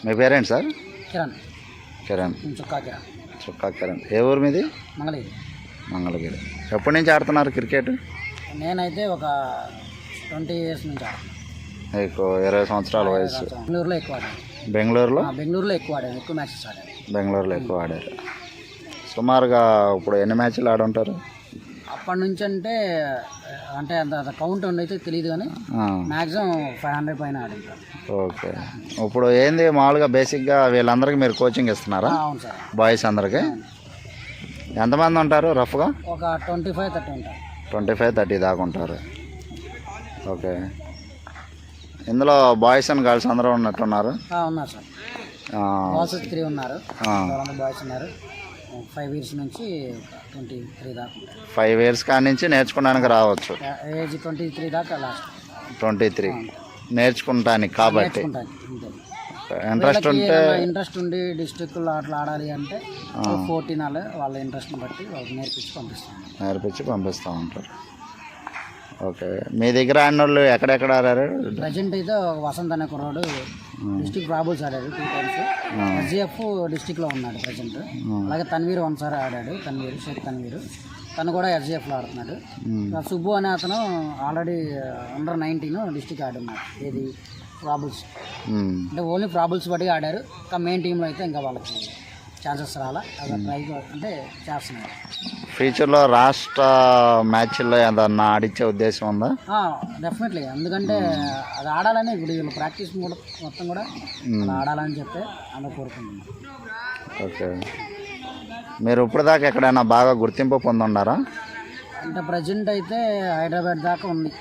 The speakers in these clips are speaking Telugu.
మీ పేరేంటి సార్? కిరణ్. కిరణ్. చుక్కా కిరణ్. చుక్కా కిరణ్. ఏ ఊరు మీది? మంగళగిరి. మంగళగిరి. ఎప్పటి నుంచి ఆడుతున్నారు క్రికెట్? నేనైతే ఒక 20 years నుంచి ఆడుతున్నాను. మీకు 20 సంవత్సరాల వయసు. బెంగళూరులో ఎక్కువ ఆడాను. బెంగళూరులో ఎక్కువ ఆడాను. ఎక్కువ మ్యాచెస్ ఆడాను. బెంగళూరులో ఎక్కువ ఆడారు. సుమారుగా ఇప్పుడు ఎన్ని మ్యాచ్లు ఆడుంటారు? అప్పటి నుంచి అంటే అంత కౌంట్ అయితే తెలియదు కానీ మ్యాక్సిమం 500 పైన ఆడింటారు. ఓకే. ఇప్పుడు ఏంది మామూలుగా బేసిక్గా వీళ్ళందరికీ మీరు కోచింగ్ ఇస్తున్నారా? అవును సార్. బాయ్స్ అందరికి ఎంతమంది ఉంటారు రఫ్గా? ఒక 25-30 ఉంటారు. 25-30 దాకా ఉంటారు. ఓకే. ఇందులో బాయ్స్ అండ్ గర్ల్స్ అందరూ ఉన్నట్టున్నారు? ఉన్నారు సార్. బాయ్స్ 3 ఉన్నారు, బాయ్స్ ఉన్నారు. 5 years నుంచి 23 దాకా. 5 years కాడి నుంచి నేర్చుకోవడానికి రావచ్చు. ఏజ్ 23 దాకా లాస్ట్. 23 నేర్చుకుంటానికి కాబట్టి ఇంట్రెస్ట్ ఉండి డిస్ట్రిక్ట్లో అట్లా ఆడాలి అంటే 14 వాళ్ళ ఇంట్రెస్ట్ని బట్టి వాళ్ళకి నేర్పించి పంపిస్తూ ఉంటారు. ఓకే. మీ దగ్గర ఆడిన వాళ్ళు ఎక్కడెక్కడ ఆడారు? ప్రజెంట్ అయితే వసంత్ అనే కుర్రాడు డిస్ట్రిక్ట్ రాబుల్స్ ఆడాడు 2 times. SGF డిస్ట్రిక్ట్లో ఉన్నాడు ప్రజెంట్. అలాగే తన్వీర్ ఒకసారి ఆడాడు. షేక్ తన్వీర్ తను కూడా SGFలో ఆడుతున్నాడు. సుబ్బు అనే అతను ఆల్రెడీ అండర్ 19 డిస్ట్రిక్ట్ ఆడున్నాడు. ఏది ప్రాబుల్స్ అంటే ఓన్లీ ప్రాబుల్స్ బట్టి ఆడారు. ఇంకా మెయిన్ టీంలో అయితే ఇంకా వాళ్ళకి ఛాన్సెస్ రాలా. అలా ట్రై అంటే చేస్తున్నారు. ఫ్యూచర్లో రాష్ట్ర మ్యాచ్ల్లో ఏదన్నా ఆడిచ్చే ఉద్దేశం ఉందా? డెఫినెట్లీ. ఎందుకంటే అది ఆడాలని ఇప్పుడు వీళ్ళు ప్రాక్టీస్ కూడా మొత్తం కూడా ఆడాలని చెప్పి అలా కోరుకుంటున్నాను. ఓకే. మీరు ఇప్పటిదాకా ఎక్కడైనా బాగా గుర్తింపు పొందున్నారా? అంటే ప్రజెంట్ అయితే హైదరాబాద్ దాకా ఉంది.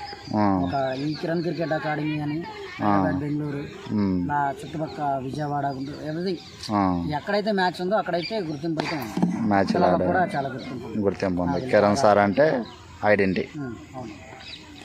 ఒక ఈ కిరణ్ క్రికెట్ అకాడమీ అని హైదరాబాద్, బెంగళూరు, నా చుట్టుపక్కల విజయవాడ, ఎవ్రీథింగ్ ఎక్కడైతే మ్యాచ్ ఉందో అక్కడైతే గుర్తింపు అయితే ఉంది. మ్యాచ్ కూడా చాలా గుర్తింపు ఉంది. కిరణ్ సార్ అంటే ఐడెంటిటీ. అవును.